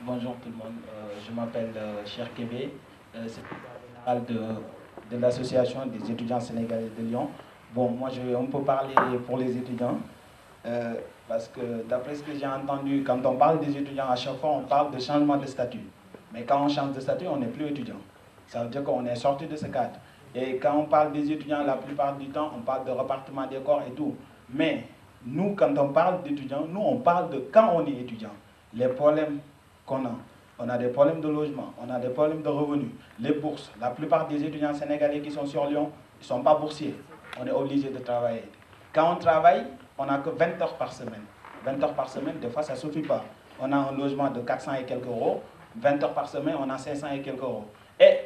Bonjour tout le monde, je m'appelle Cher Kébé, secrétaire général de l'association des étudiants sénégalais de Lyon. Bon, moi je vais un peu parler pour les étudiants, parce que d'après ce que j'ai entendu, quand on parle des étudiants, à chaque fois on parle de changement de statut. Mais quand on change de statut, on n'est plus étudiant. Ça veut dire qu'on est sorti de ce cadre. Et quand on parle des étudiants, la plupart du temps, on parle de repartement des corps et tout. Mais nous, quand on parle d'étudiants, nous on parle de quand on est étudiant. Les problèmes qu'on a. On a des problèmes de logement, on a des problèmes de revenus, les bourses. La plupart des étudiants sénégalais qui sont sur Lyon, ils ne sont pas boursiers. On est obligé de travailler. Quand on travaille, on n'a que 20 heures par semaine. 20 heures par semaine, des fois, ça ne suffit pas. On a un logement de 400 et quelques euros. 20 heures par semaine, on a 500 et quelques euros. Et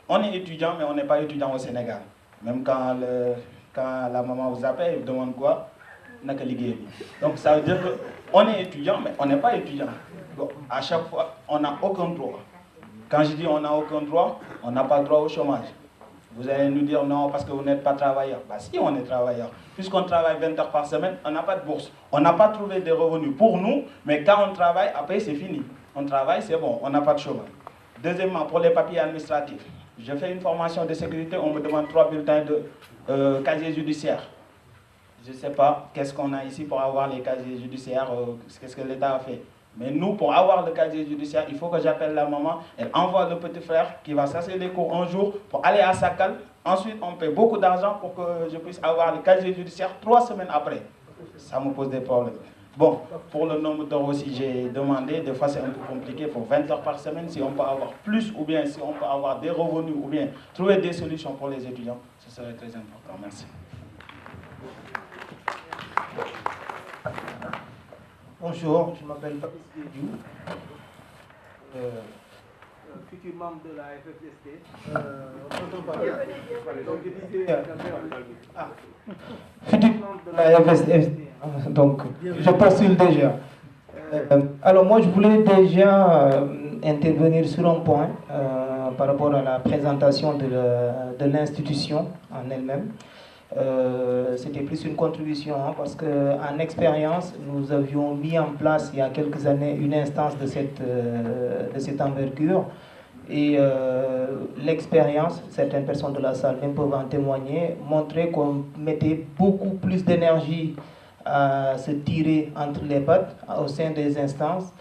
on est étudiant, mais on n'est pas étudiant au Sénégal. Même quand la maman vous appelle, elle vous demande quoi? Donc ça veut dire qu'on est étudiant, mais on n'est pas étudiant. Donc, à chaque fois, on n'a aucun droit. Quand je dis on n'a aucun droit, on n'a pas droit au chômage. Vous allez nous dire non parce que vous n'êtes pas travailleur. Bah si, on est travailleur. Puisqu'on travaille 20 heures par semaine, on n'a pas de bourse. On n'a pas trouvé des revenus pour nous, mais quand on travaille, après c'est fini. On travaille, c'est bon, on n'a pas de chômage. Deuxièmement, pour les papiers administratifs, je fais une formation de sécurité, on me demande 3 bulletins de casier judiciaire. Je ne sais pas qu'est-ce qu'on a ici pour avoir les casiers judiciaires, qu'est-ce que l'État a fait. Mais nous, pour avoir le casier judiciaire, il faut que j'appelle la maman, elle envoie le petit frère qui va s'asseoir les cours un jour pour aller à Sakal. Ensuite, on paie beaucoup d'argent pour que je puisse avoir le casier judiciaire 3 semaines après. Ça me pose des problèmes. Bon, pour le nombre d'heures aussi, j'ai demandé, des fois c'est un peu compliqué, pour 20 heures par semaine, si on peut avoir plus ou bien si on peut avoir des revenus ou bien trouver des solutions pour les étudiants, ce serait très important. Merci. Bonjour, je m'appelle Fabrice Diédiou, futur membre de la FFST. Futur membre de la FFST, donc je postule déjà. Alors moi je voulais déjà intervenir sur un point par rapport à la présentation de l'institution en elle-même. C'était plus une contribution parce qu'en expérience, nous avions mis en place il y a quelques années une instance de cette envergure et l'expérience, certaines personnes de la salle même peuvent en témoigner, montrait qu'on mettait beaucoup plus d'énergie à se tirer entre les pattes au sein des instances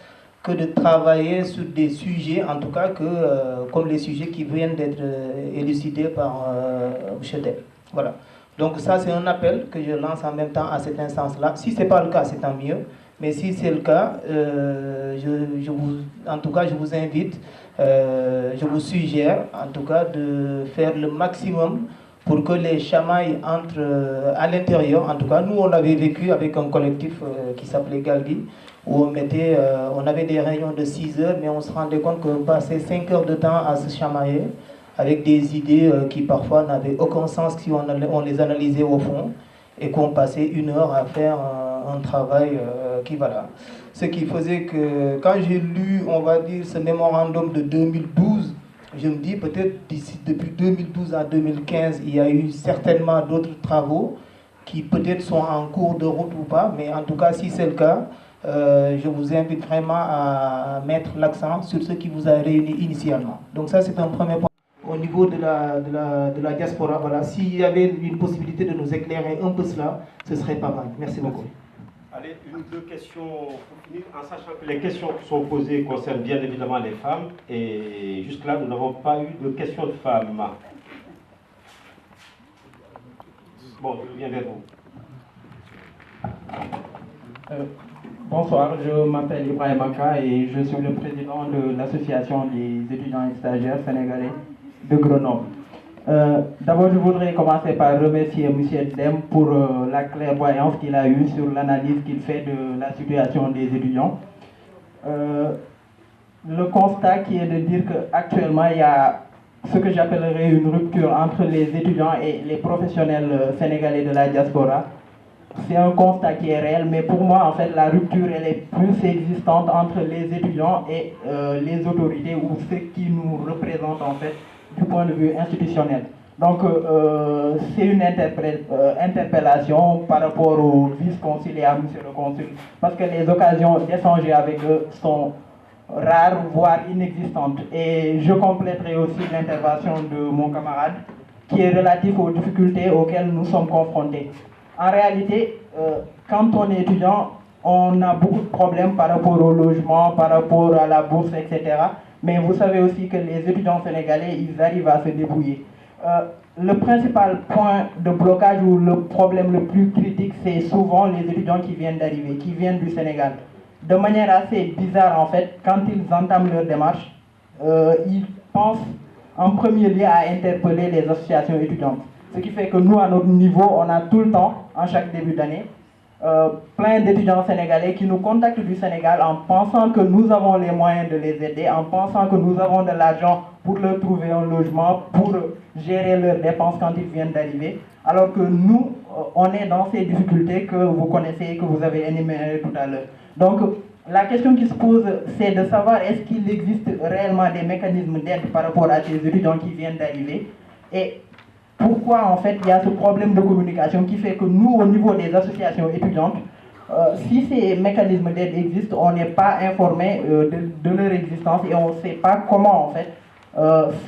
que de travailler sur des sujets, en tout cas comme les sujets qui viennent d'être élucidés par Bouchetel. Voilà. Donc ça, c'est un appel que je lance en même temps à cette instance-là. Si ce n'est pas le cas, c'est tant mieux. Mais si c'est le cas, en tout cas, je vous invite, je vous suggère, en tout cas, de faire le maximum pour que les chamailles entrent à l'intérieur. En tout cas, nous, on l'avait vécu avec un collectif qui s'appelait Galgi, où on avait des réunions de 6 heures, mais on se rendait compte qu'on passait 5 heures de temps à se chamailler, avec des idées qui parfois n'avaient aucun sens si on les analysait au fond, et qu'on passait 1 heure à faire un travail qui voilà. Ce qui faisait que quand j'ai lu, on va dire, ce mémorandum de 2012, je me dis peut-être depuis 2012 à 2015, il y a eu certainement d'autres travaux qui peut-être sont en cours de route ou pas, mais en tout cas, si c'est le cas, je vous invite vraiment à mettre l'accent sur ce qui vous a réuni initialement. Donc ça, c'est un premier point. Au niveau de la diaspora, voilà, s'il y avait une possibilité de nous éclairer un peu cela, ce serait pas mal. Merci beaucoup. Allez, une ou deux questions pour finir, en sachant que les questions qui sont posées concernent bien évidemment les femmes, et jusque-là, nous n'avons pas eu de questions de femmes. Bon, je viens vers vous. Bonsoir, je m'appelle Ibrahim Aka et je suis le président de l'association des étudiants et stagiaires sénégalais de Grenoble. D'abord, je voudrais commencer par remercier M. Dem pour la clairvoyance qu'il a eue sur l'analyse qu'il fait de la situation des étudiants. Le constat qui est de dire qu'actuellement, il y a ce que j'appellerais une rupture entre les étudiants et les professionnels sénégalais de la diaspora. C'est un constat qui est réel, mais pour moi, en fait, la rupture, elle est plus existante entre les étudiants et les autorités ou ceux qui nous représentent, en fait, du point de vue institutionnel. Donc, c'est une interpellation par rapport au vice-consul et à M. le consul, parce que les occasions d'échanger avec eux sont rare, voire inexistante. Et je compléterai aussi l'intervention de mon camarade qui est relatif aux difficultés auxquelles nous sommes confrontés. En réalité, quand on est étudiant, on a beaucoup de problèmes par rapport au logement, par rapport à la bourse, etc. Mais vous savez aussi que les étudiants sénégalais, ils arrivent à se débrouiller. Le principal point de blocage ou le problème le plus critique, c'est souvent les étudiants qui viennent d'arriver, qui viennent du Sénégal. De manière assez bizarre, en fait, quand ils entament leur démarche, ils pensent en premier lieu à interpeller les associations étudiantes. Ce qui fait que nous, à notre niveau, on a tout le temps, en chaque début d'année, plein d'étudiants sénégalais qui nous contactent du Sénégal en pensant que nous avons les moyens de les aider, en pensant que nous avons de l'argent pour leur trouver un logement, pour gérer leurs dépenses quand ils viennent d'arriver, alors que nous, on est dans ces difficultés que vous connaissez et que vous avez énumérées tout à l'heure. Donc, la question qui se pose, c'est de savoir est-ce qu'il existe réellement des mécanismes d'aide par rapport à ces étudiants qui viennent d'arriver, et pourquoi en fait il y a ce problème de communication qui fait que nous, au niveau des associations étudiantes, si ces mécanismes d'aide existent, on n'est pas informé de leur existence et on ne sait pas comment en fait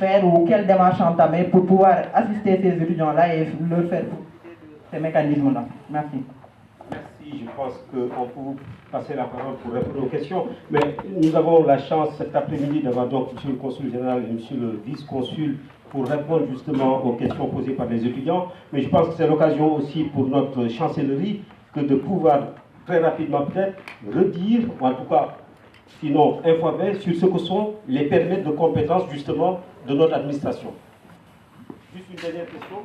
faire ou quelle démarche entamer pour pouvoir assister ces étudiants-là et leur faire ces mécanismes-là. Merci. Merci, je pense qu'on peut vous passer la parole pour répondre aux questions. Mais nous avons la chance cet après-midi d'avoir donc M. le consul général et M. le vice-consul pour répondre justement aux questions posées par les étudiants. Mais je pense que c'est l'occasion aussi pour notre chancellerie que de pouvoir très rapidement peut-être redire, ou en tout cas, sinon informer sur ce que sont les périmètres de compétences justement de notre administration. Juste une dernière question.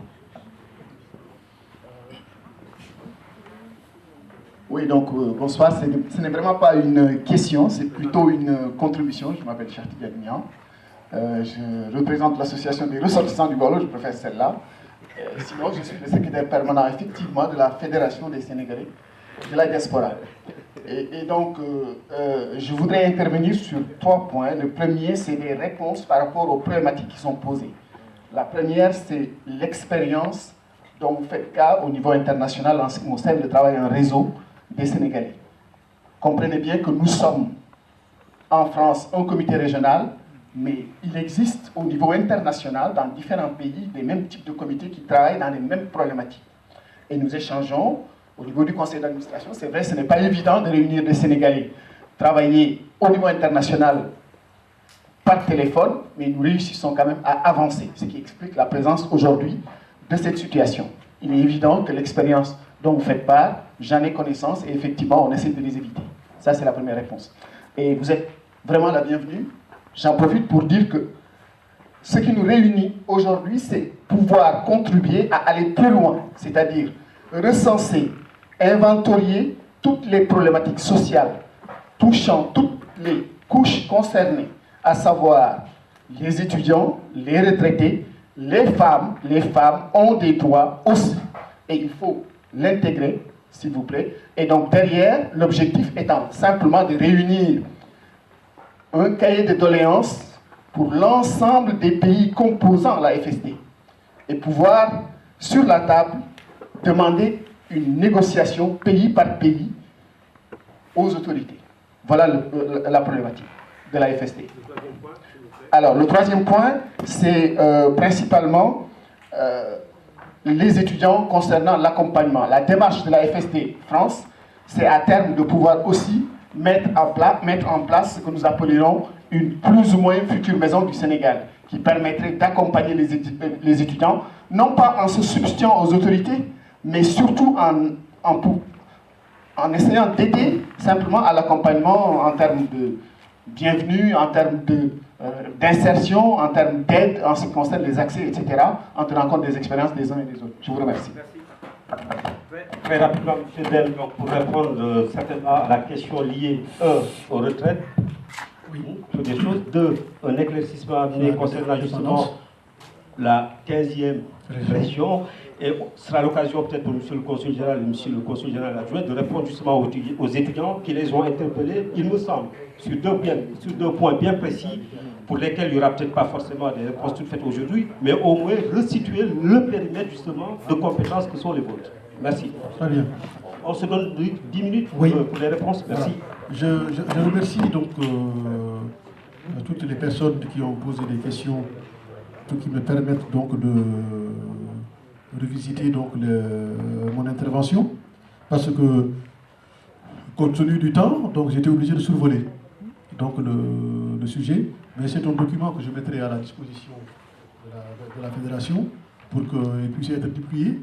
Oui, donc bonsoir. Ce n'est vraiment pas une question, c'est plutôt une contribution. Je m'appelle Charti Gagnian. Je représente l'association des ressortissants du Golo, je préfère celle-là. Sinon, je suis le secrétaire permanent effectivement de la Fédération des Sénégalais de la diaspora. Et donc, je voudrais intervenir sur 3 points. Le premier, c'est des réponses par rapport aux problématiques qui sont posées. La première, c'est l'expérience dont vous faites cas au niveau international en ce qui concerne le travail en réseau des Sénégalais. Comprenez bien que nous sommes en France un comité régional, mais il existe au niveau international, dans différents pays, les mêmes types de comités qui travaillent dans les mêmes problématiques. Et nous échangeons au niveau du conseil d'administration. C'est vrai, ce n'est pas évident de réunir des Sénégalais, travailler au niveau international par téléphone, mais nous réussissons quand même à avancer, ce qui explique la présence aujourd'hui de cette situation. Il est évident que l'expérience dont vous faites part, j'en ai connaissance et effectivement, on essaie de les éviter. Ça, c'est la première réponse. Et vous êtes vraiment la bienvenue. J'en profite pour dire que ce qui nous réunit aujourd'hui, c'est pouvoir contribuer à aller plus loin, c'est-à-dire recenser, inventorier toutes les problématiques sociales touchant toutes les couches concernées, à savoir les étudiants, les retraités, les femmes ont des droits aussi. Et il faut l'intégrer, s'il vous plaît. Et donc derrière, l'objectif étant simplement de réunir un cahier de doléances pour l'ensemble des pays composant la FSD et pouvoir, sur la table, demander une négociation pays par pays aux autorités. Voilà la problématique de la FSD. Alors, le troisième point, c'est principalement les étudiants concernant l'accompagnement. La démarche de la FSD France, c'est à terme de pouvoir aussi mettre en place ce que nous appellerons une plus ou moins future maison du Sénégal, qui permettrait d'accompagner les étudiants, non pas en se substituant aux autorités, mais surtout en essayant d'aider simplement à l'accompagnement en termes de bienvenue, en termes d'insertion, en termes d'aide en ce qui concerne les accès, etc., en tenant compte des expériences des uns et des autres. Je vous remercie. Merci. Très rapidement, M. Del, pour répondre certainement à la question liée, aux retraites, sur des choses. 2, un éclaircissement à venir concernant justement la 15e région. Et ce sera l'occasion peut-être pour M. le consul général et M. le consul général adjoint de répondre justement aux étudiants qui les ont interpellés, il me semble, sur deux points bien précis pour lesquels il n'y aura peut-être pas forcément des réponses toutes faites aujourd'hui, mais au moins resituer le périmètre justement de compétences que sont les vôtres. Merci. Très bien. On se donne 10 minutes pour les réponses. Merci. Voilà. Je remercie donc toutes les personnes qui ont posé des questions, qui me permettent donc de revisiter donc mon intervention, parce que compte tenu du temps, donc j'étais obligé de survoler donc le sujet, mais c'est un document que je mettrai à la disposition de la fédération pour qu'il puisse être déplié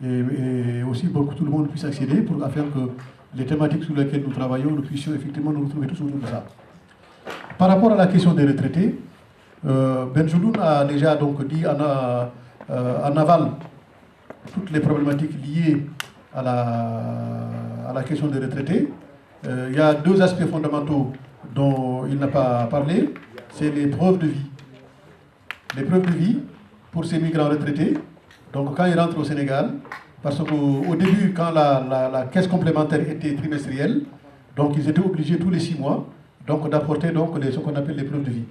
et aussi pour que tout le monde puisse accéder afin que les thématiques sur lesquelles nous travaillons, nous puissions effectivement nous retrouver tous autour de ça. Par rapport à la question des retraités, Benjeloun a déjà donc dit en aval toutes les problématiques liées à la question des retraités. Il y a deux aspects fondamentaux dont il n'a pas parlé, c'est les preuves de vie. Les preuves de vie pour ces migrants retraités, donc quand ils rentrent au Sénégal, parce qu'au début, quand la caisse complémentaire était trimestrielle, donc ils étaient obligés tous les 6 mois d'apporter ce qu'on appelle les preuves de vie,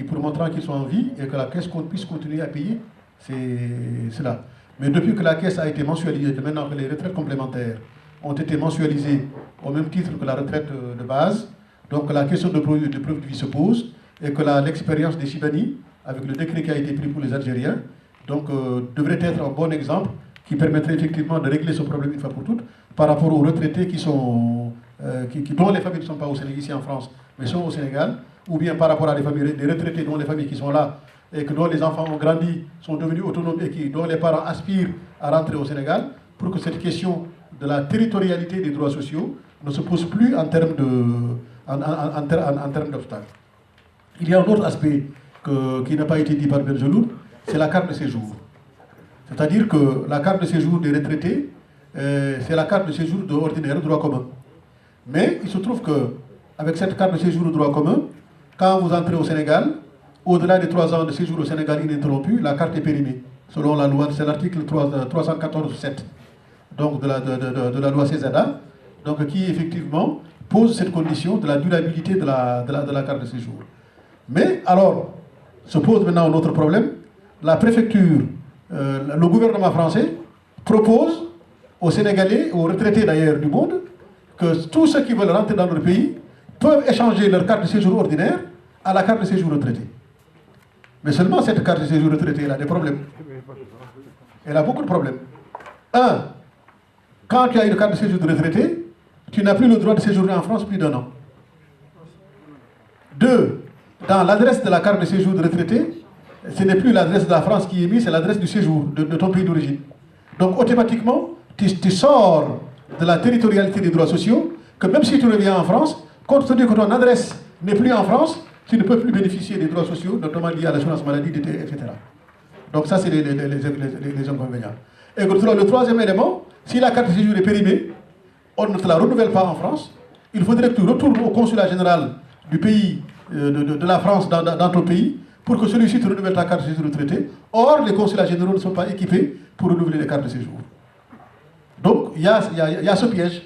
pour montrer qu'ils sont en vie et que la caisse puisse continuer à payer, c'est cela. Mais depuis que la caisse a été mensualisée, maintenant que les retraites complémentaires ont été mensualisées au même titre que la retraite de base, donc la question de preuve de vie se pose et que l'expérience des Chibani, avec le décret qui a été pris pour les Algériens, donc devrait être un bon exemple qui permettrait effectivement de régler ce problème une fois pour toutes par rapport aux retraités dont les familles ne sont pas au Sénégal, ici en France, mais sont au Sénégal, ou bien par rapport à des retraités dont les familles qui sont là et que dont les enfants ont grandi, sont devenus autonomes et dont les parents aspirent à rentrer au Sénégal, pour que cette question de la territorialité des droits sociaux ne se pose plus en termes d'obstacles. Il y a un autre aspect qui n'a pas été dit par Benjeloun, c'est la carte de séjour. C'est-à-dire que la carte de séjour des retraités, c'est la carte de séjour de ordinaire, droit commun. Mais il se trouve qu'avec cette carte de séjour de droit commun, quand vous entrez au Sénégal, au-delà des 3 ans de séjour au Sénégal ininterrompu, la carte est périmée. Selon la loi, c'est l'article 314.7 donc de la loi CESADA, donc qui effectivement pose cette condition de la durabilité de la carte de séjour. Mais alors, se pose maintenant un autre problème. La préfecture, le gouvernement français propose aux Sénégalais, aux retraités d'ailleurs du monde, que tous ceux qui veulent rentrer dans leur pays peuvent échanger leur carte de séjour ordinaire à la carte de séjour retraité. Mais seulement cette carte de séjour retraité, elle a des problèmes. Elle a beaucoup de problèmes. Un, quand tu as une carte de séjour de retraité, tu n'as plus le droit de séjourner en France plus d'1 an. 2, dans l'adresse de la carte de séjour de retraité, ce n'est plus l'adresse de la France qui est mise, c'est l'adresse du séjour de ton pays d'origine. Donc automatiquement, tu sors de la territorialité des droits sociaux, que même si tu reviens en France, compte tenu que ton adresse n'est plus en France, tu ne peux plus bénéficier des droits sociaux, notamment liés à l'assurance maladie, etc. Donc ça, c'est les inconvénients. Et le troisième élément, si la carte de séjour est périmée, on ne te la renouvelle pas en France, il faudrait que tu retournes au consulat général du pays, de la France dans ton pays, pour que celui-ci te renouvelle ta carte de séjour retraité. Or, les consulats généraux ne sont pas équipés pour renouveler les cartes de séjour. Donc, il y a ce piège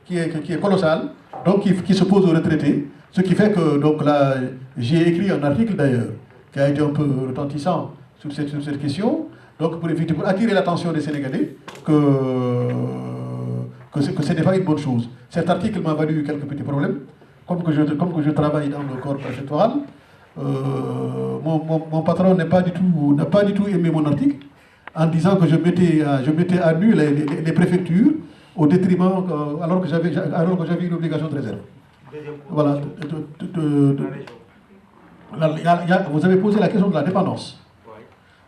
qui est colossal, donc qui se pose aux retraités, ce qui fait que, donc là, j'ai écrit un article d'ailleurs, qui a été un peu retentissant sur cette question, donc pour attirer l'attention des Sénégalais que ce n'est pas une bonne chose. Cet article m'a valu quelques petits problèmes, comme que je travaille dans le corps préfectoral. Mon patron n'a pas du tout aimé mon article, en disant que je mettais à nu les préfectures au détriment, alors que j'avais une obligation de réserve. Voilà. Vous avez posé la question de la dépendance.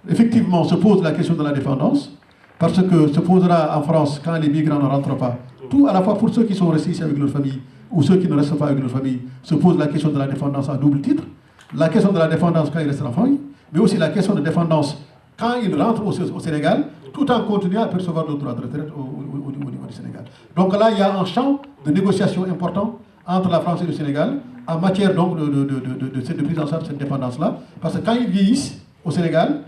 Effectivement, se pose la question de la dépendance, parce que se posera en France quand les migrants ne rentrent pas. Tout à la fois pour ceux qui sont restés ici avec leur famille ou ceux qui ne restent pas avec leur famille, se pose la question de la dépendance à double titre. La question de la dépendance quand ils restent en famille, mais aussi la question de dépendance quand ils rentrent au Sénégal, tout en continuant à percevoir le droit de retraite au niveau du Sénégal. Donc là, il y a un champ de négociation important entre la France et le Sénégal en matière donc de prise en charge de cette dépendance-là. Parce que quand ils vieillissent au Sénégal,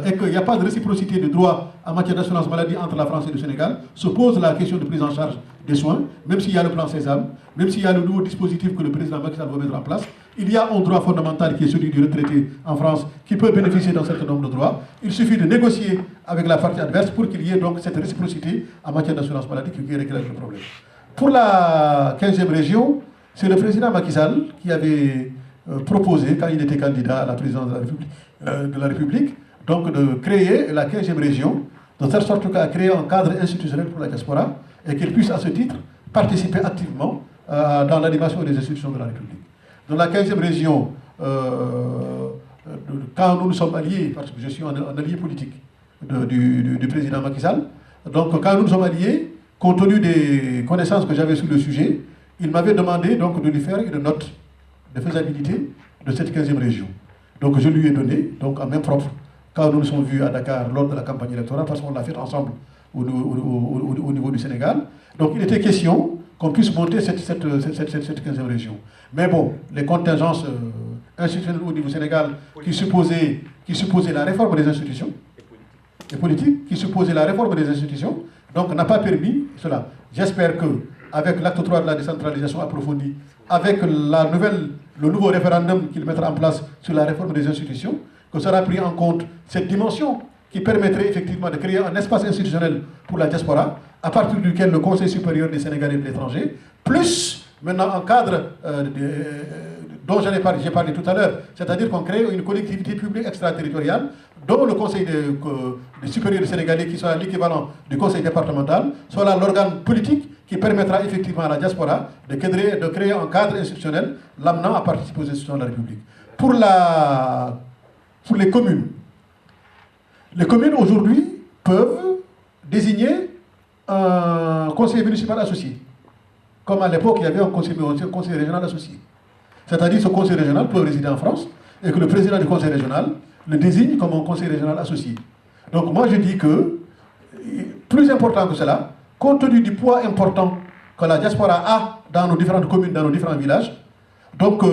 et qu'il n'y a pas de réciprocité de droit en matière d'assurance maladie entre la France et le Sénégal, se pose la question de prise en charge des soins, même s'il y a le plan Sésame, même s'il y a le nouveau dispositif que le président Macky Sall va mettre en place. Il y a un droit fondamental qui est celui du retraité en France, qui peut bénéficier d'un certain nombre de droits. Il suffit de négocier avec la partie adverse pour qu'il y ait donc cette réciprocité en matière d'assurance maladie qui règle le problème. Pour la 15e région, c'est le président Macky Sall qui avait proposé, quand il était candidat à la présidence de la République, donc de créer la 15e région, de telle sorte qu'à créer un cadre institutionnel pour la diaspora et qu'elle puisse à ce titre participer activement dans l'animation des institutions de la République. Dans la 15e région, quand nous sommes alliés, parce que je suis un allié politique du président Macky Sall, donc quand nous sommes alliés, compte tenu des connaissances que j'avais sur le sujet, il m'avait demandé donc de lui faire une note de faisabilité de cette 15e région. Donc je lui ai donné, donc en main propre, quand nous nous sommes vus à Dakar lors de la campagne électorale, parce qu'on l'a fait ensemble au niveau du Sénégal. Donc il était question qu'on puisse monter cette 15e région. Mais bon, les contingences institutionnelles au niveau du Sénégal qui supposaient la réforme des institutions, et politiques, qui supposaient la réforme des institutions, donc n'a pas permis cela. J'espère qu'avec l'acte 3 de la décentralisation approfondie, avec le nouveau référendum qu'il mettra en place sur la réforme des institutions, que sera pris en compte cette dimension qui permettrait effectivement de créer un espace institutionnel pour la diaspora, à partir duquel le Conseil supérieur des Sénégalais de l'étranger, plus maintenant un cadre dont j'ai parlé tout à l'heure, c'est-à-dire qu'on crée une collectivité publique extraterritoriale dont le Conseil supérieur des Sénégalais, qui sera l'équivalent du Conseil départemental, soit l'organe politique qui permettra effectivement à la diaspora de créer un cadre institutionnel l'amenant à participer aux institutions de la République. Pour les communes aujourd'hui peuvent désigner un conseiller municipal associé. Comme à l'époque, il y avait un conseiller régional associé. C'est-à-dire que ce conseil régional peut résider en France et que le président du conseil régional le désigne comme un conseil régional associé. Donc moi je dis que, plus important que cela, compte tenu du poids important que la diaspora a dans nos différentes communes, dans nos différents villages, donc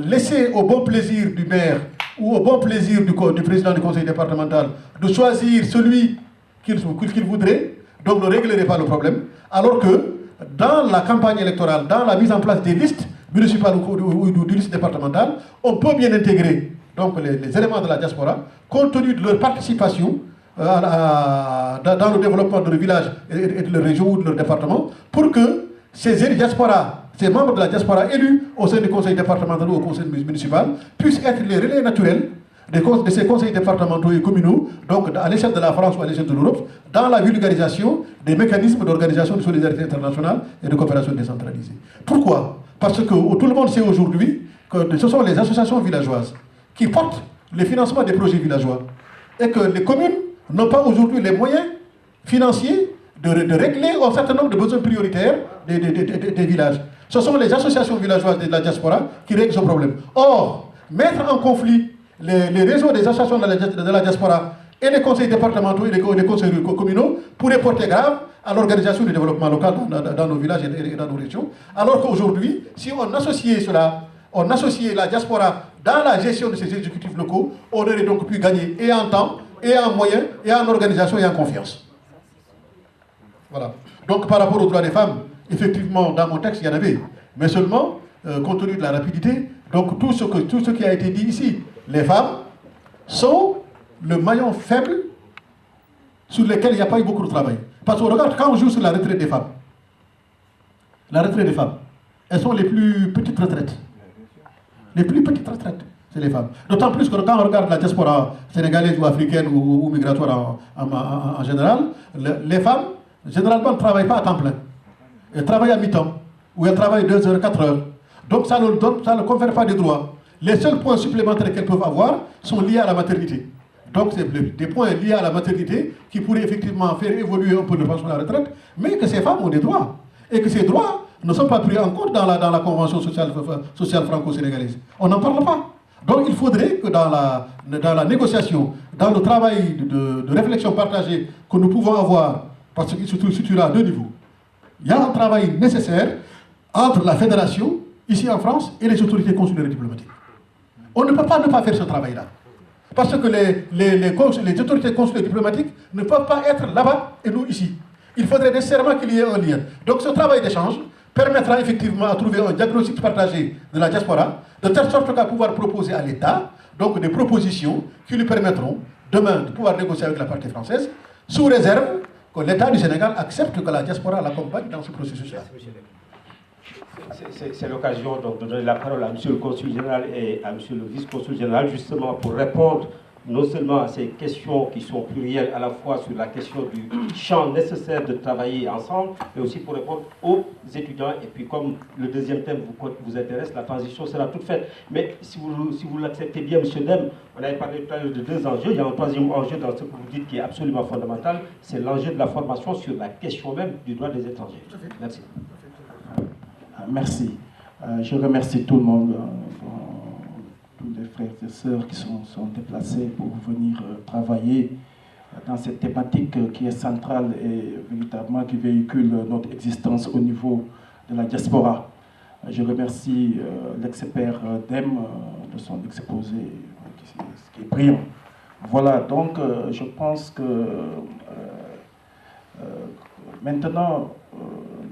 laisser au bon plaisir du maire ou au bon plaisir du président du conseil départemental de choisir celui qu'il voudrait, donc ne réglerait pas le problème, alors que dans la campagne électorale, dans la mise en place des listes municipales ou des listes départementales, on peut bien intégrer donc, les éléments de la diaspora, compte tenu de leur participation dans le développement de leur village et de leur région ou de leur département, pour que ces membres de la diaspora élus au sein du conseil départemental ou au conseil municipal puissent être les relais naturels de ces conseils départementaux et communaux, donc à l'échelle de la France ou à l'échelle de l'Europe, dans la vulgarisation des mécanismes d'organisation de solidarité internationale et de coopération décentralisée. Pourquoi? Parce que tout le monde sait aujourd'hui que ce sont les associations villageoises qui portent le financement des projets villageois et que les communes n'ont pas aujourd'hui les moyens financiers de régler un certain nombre de besoins prioritaires des villages. Ce sont les associations villageoises de la diaspora qui règlent ce problème. Or, mettre en conflit les réseaux des associations de la diaspora et les conseils départementaux et les conseils communaux pourrait porter grave à l'organisation du développement local dans nos villages et dans nos régions. Alors qu'aujourd'hui, si on associait cela, on associait la diaspora dans la gestion de ces exécutifs locaux, on aurait donc pu gagner et en temps, et en moyens, et en organisation, et en confiance. Voilà. Donc par rapport aux droits des femmes, effectivement, dans mon texte, il y en avait. Mais seulement, compte tenu de la rapidité, donc tout ce qui a été dit ici, les femmes sont le maillon faible sur lequel il n'y a pas eu beaucoup de travail. Parce qu'on regarde, quand on joue sur la retraite des femmes, elles sont les plus petites retraites. Les plus petites retraites, c'est les femmes. D'autant plus que quand on regarde la diaspora sénégalaise ou africaine ou migratoire en général, les femmes, généralement, ne travaillent pas à temps plein. Elles travaillent à mi-temps, ou elles travaillent 2 heures, 4 heures. Donc ça ne confère pas de droits. Les seuls points supplémentaires qu'elles peuvent avoir sont liés à la maternité. Donc c'est des points liés à la maternité qui pourraient effectivement faire évoluer un peu le pension à la retraite, mais que ces femmes ont des droits. Et que ces droits ne sont pas pris en compte dans la convention sociale franco-sénégalaise. On n'en parle pas. Donc il faudrait que dans la négociation, dans le travail de réflexion partagée que nous pouvons avoir, parce que surtout là, à 2 niveaux, il y a un travail nécessaire entre la fédération, ici en France, et les autorités consulaires et diplomatiques. On ne peut pas ne pas faire ce travail-là. Parce que les autorités consulaires et diplomatiques ne peuvent pas être là-bas et nous ici. Il faudrait nécessairement qu'il y ait un lien. Donc ce travail d'échange permettra effectivement à trouver un diagnostic partagé de la diaspora, de telle sorte qu'à pouvoir proposer à l'État donc des propositions qui lui permettront demain de pouvoir négocier avec la partie française, sous réserve que l'État du Sénégal accepte que la diaspora l'accompagne dans ce processus-là. C'est l'occasion de donner la parole à M. le Consul général et à M. le Vice-Consul général, justement pour répondre non seulement à ces questions qui sont plurielles, à la fois sur la question du champ nécessaire de travailler ensemble, mais aussi pour répondre aux étudiants. Et puis comme le deuxième thème vous intéresse, la transition sera toute faite. Mais si vous l'acceptez bien, M. Dem, on avait parlé tout à l'heure de deux enjeux. Il y a un troisième enjeu dans ce que vous dites qui est absolument fondamental, c'est l'enjeu de la formation sur la question même du droit des étrangers. Merci. Merci. Je remercie tout le monde, tous les frères et sœurs qui sont déplacés pour venir travailler dans cette thématique qui est centrale et véritablement qui véhicule notre existence au niveau de la diaspora. Je remercie l'expert Dem de son exposé qui est brillant. Voilà, donc je pense que maintenant,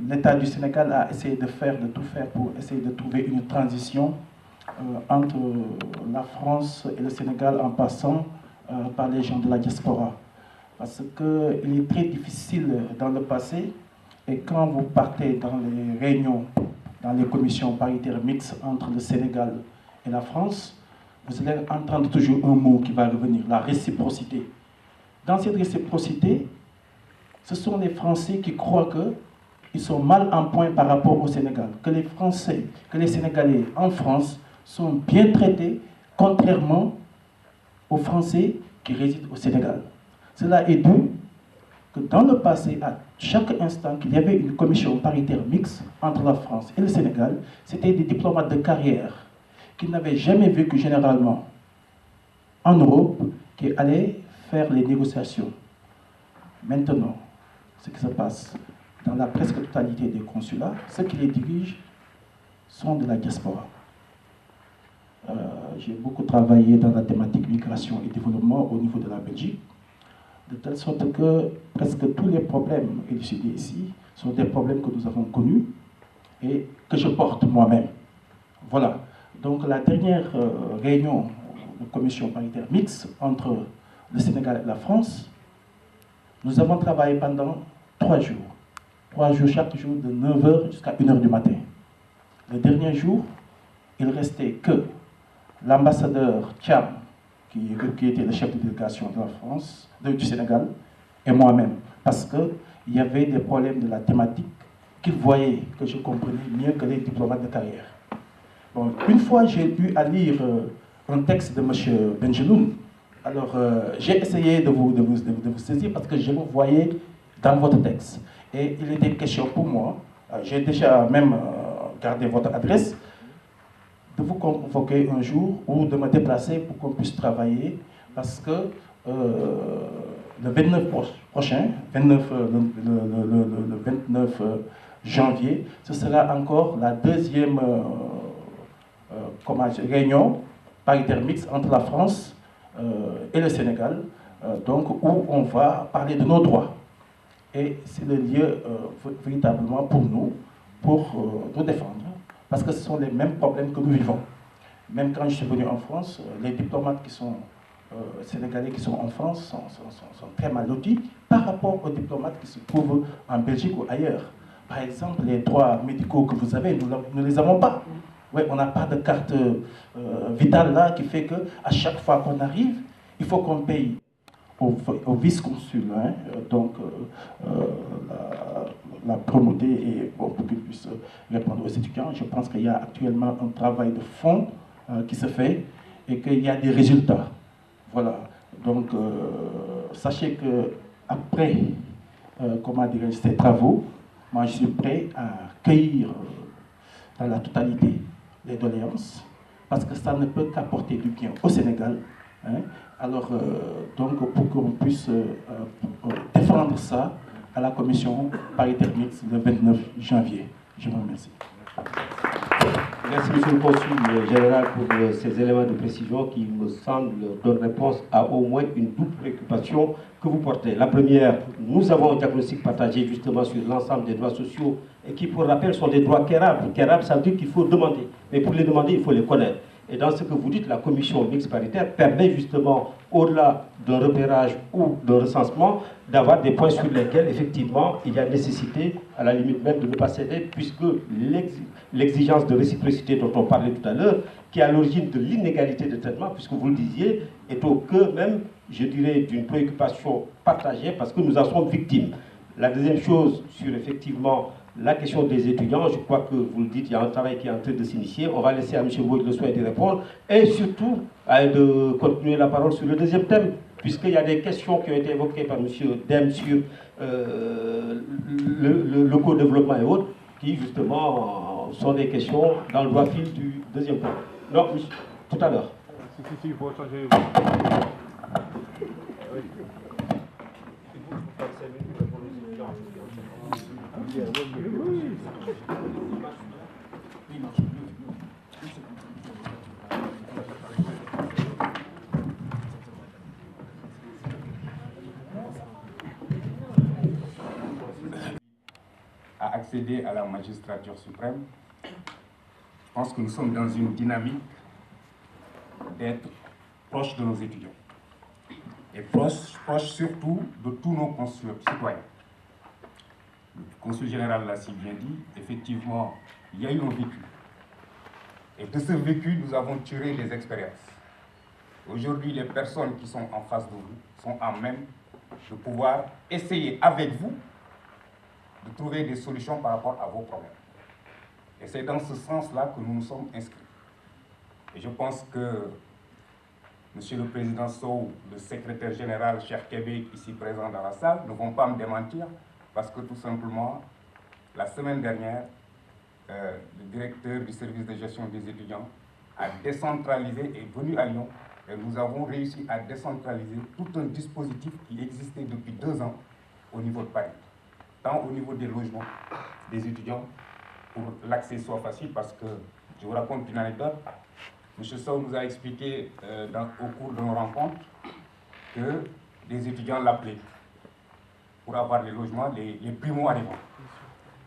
l'État du Sénégal a essayé de tout faire pour essayer de trouver une transition entre la France et le Sénégal en passant par les gens de la diaspora. Parce qu'il est très difficile dans le passé, et quand vous partez dans les réunions, dans les commissions paritaires mixtes entre le Sénégal et la France, vous allez entendre toujours un mot qui va revenir, la réciprocité. Dans cette réciprocité, ce sont les Français qui croient qu'ils sont mal en point par rapport au Sénégal, que les Français, que les Sénégalais en France sont bien traités, contrairement aux Français qui résident au Sénégal. Cela est dû que dans le passé, à chaque instant qu'il y avait une commission paritaire mixte entre la France et le Sénégal, c'était des diplomates de carrière qui n'avaient jamais vécu généralement en Europe, qui allaient faire les négociations. Maintenant, ce qui se passe dans la presque totalité des consulats, ceux qui les dirigent sont de la diaspora. J'ai beaucoup travaillé dans la thématique migration et développement au niveau de la Belgique, de telle sorte que presque tous les problèmes élucidés ici sont des problèmes que nous avons connus et que je porte moi-même. Voilà. Donc la dernière réunion de commission paritaire mixte entre le Sénégal et la France, nous avons travaillé pendant 3 jours. 3 jours chaque jour de 9h jusqu'à 1h du matin. Le dernier jour, il ne restait que l'ambassadeur Thiam, qui était le chef de délégation de la France, du Sénégal, et moi-même. Parce qu'il y avait des problèmes de la thématique qu'il voyait, que je comprenais mieux que les diplomates de carrière. Bon, une fois, j'ai dû lire un texte de M. Benjeloun. Alors, j'ai essayé de vous saisir parce que je le voyais dans votre texte. Et il était question pour moi, j'ai déjà même gardé votre adresse, de vous convoquer un jour ou de me déplacer pour qu'on puisse travailler parce que le 29 prochain, le 29 janvier, ce sera encore la deuxième réunion paritaire mixte entre la France et le Sénégal, donc où on va parler de nos droits. Et c'est le lieu véritablement pour nous défendre, parce que ce sont les mêmes problèmes que nous vivons. Même quand je suis venu en France, les diplomates qui sont sénégalais qui sont en France sont très mal lotis par rapport aux diplomates qui se trouvent en Belgique ou ailleurs. Par exemple, les droits médicaux que vous avez, nous ne les avons pas. Ouais, on n'a pas de carte vitale là qui fait qu'à chaque fois qu'on arrive, il faut qu'on paye au vice-consul, hein, donc la promouter et pour qu'il puisse répondre aux étudiants. Je pense qu'il y a actuellement un travail de fond qui se fait et qu'il y a des résultats. Voilà. Donc, sachez que après, ces travaux, moi je suis prêt à cueillir dans la totalité les doléances, parce que ça ne peut qu'apporter du bien au Sénégal. Hein. Alors, donc, pour qu'on puisse défendre ça à la commission paritaire mixte le 29 janvier. Je vous remercie. Merci, Monsieur le Consul général, pour ces éléments de précision qui me semblent donner réponse à au moins une double préoccupation que vous portez. La première, nous avons un diagnostic partagé justement sur l'ensemble des droits sociaux et qui, pour rappel, sont des droits quérables. Quérables, ça veut dire qu'il faut demander. Mais pour les demander, il faut les connaître. Et dans ce que vous dites, la commission mixte paritaire permet justement, au-delà d'un repérage ou d'un recensement, d'avoir des points sur lesquels, effectivement, il y a nécessité, à la limite même, de ne pas céder, puisque l'exigence de réciprocité dont on parlait tout à l'heure, qui est à l'origine de l'inégalité de traitement, puisque vous le disiez, est au cœur même, je dirais, d'une préoccupation partagée, parce que nous en sommes victimes. La deuxième chose, sur effectivement la question des étudiants, je crois que vous le dites, il y a un travail qui est en train de s'initier. On va laisser à M. Boyd le soin d'y répondre, et surtout de continuer la parole sur le deuxième thème, puisqu'il y a des questions qui ont été évoquées par M. Dem sur le co-développement et autres, qui justement sont des questions dans le droit fil du deuxième point. Non, tout à l'heure. Si, il faut changer. À accéder à la magistrature suprême, je pense que nous sommes dans une dynamique d'être proche de nos étudiants et proche surtout de tous nos concitoyens. Le consul général l'a si bien dit, effectivement, il y a eu un vécu. Et de ce vécu, nous avons tiré des expériences. Aujourd'hui, les personnes qui sont en face de vous sont à même de pouvoir essayer avec vous de trouver des solutions par rapport à vos problèmes. Et c'est dans ce sens-là que nous nous sommes inscrits. Et je pense que Monsieur le Président Sow, le secrétaire général Cheikh Kébé, ici présent dans la salle, ne vont pas me démentir, parce que tout simplement, la semaine dernière, le directeur du service de gestion des étudiants a décentralisé, est venu à Lyon, et nous avons réussi à décentraliser tout un dispositif qui existait depuis 2 ans au niveau de Paris, tant au niveau des logements des étudiants, pour l'accès soit facile, parce que, je vous raconte une anecdote, M. Sow nous a expliqué au cours de nos rencontres que les étudiants l'appelaient pour avoir les logements, les primo-arrivants.